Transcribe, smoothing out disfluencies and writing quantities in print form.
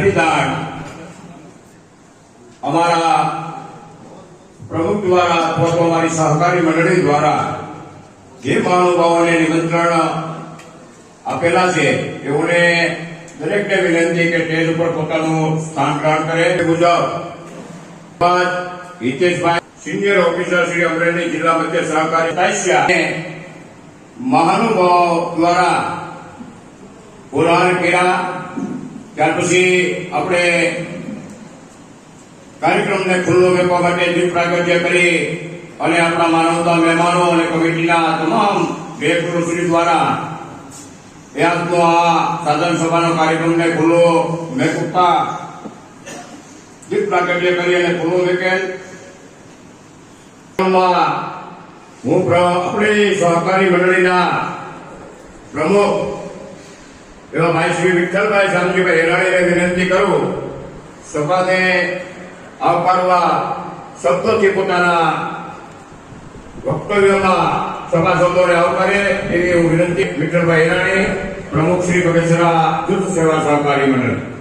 બલિદાન અમારા પ્રમુખ દ્વારા અથવા તો અમારી સહકારી મંડળી દ્વારા જે મહાનુભાવોને નિમંત્રણ આપેલા છે તેઓને દરેકને વિનંતી કે સ્ટેજ ઉપર પોતાનું સ્થાન ગ્રહણ કરે. મુજબ હિતેશભાઈ સિનિયર ઓફિસર શ્રી અમરેલી જિલ્લા મધ્ય સહકારી તાસ્યા મહાનુભાવો દ્વારા પુરાણ કર્યા. ત્યાર પછી આપણે કાર્યક્રમને ખુલ્લો મૂકવા માટે દીપ પ્રાગટ્ય કરી અને આપણા માનવતા મહેમાનો અને કમિટીના તમામ વ્યક્તિશ્રી દ્વારા એ આજનો આ સાધન સભાનો કાર્યક્રમને ખુલ્લો મૂકતા દીપ પ્રાગટ્ય કરી અને ખુલ્લો મૂકેલ. હું આપણી સહકારી મંડળીના પ્રમુખ એવા ભાઈ શ્રી વિઠ્ઠલભાઈ શામજીભાઈ હેરાણીને વિનંતી કરું સભાને આવકારવા શબ્દોથી પોતાના વક્તવ્યમાં સભાસદોને આવકારે એવી હું વિનંતી. વિઠ્ઠલભાઈ હેરાણી, પ્રમુખ શ્રી બગસરા જૂથ સેવા સહકારી મંડળ.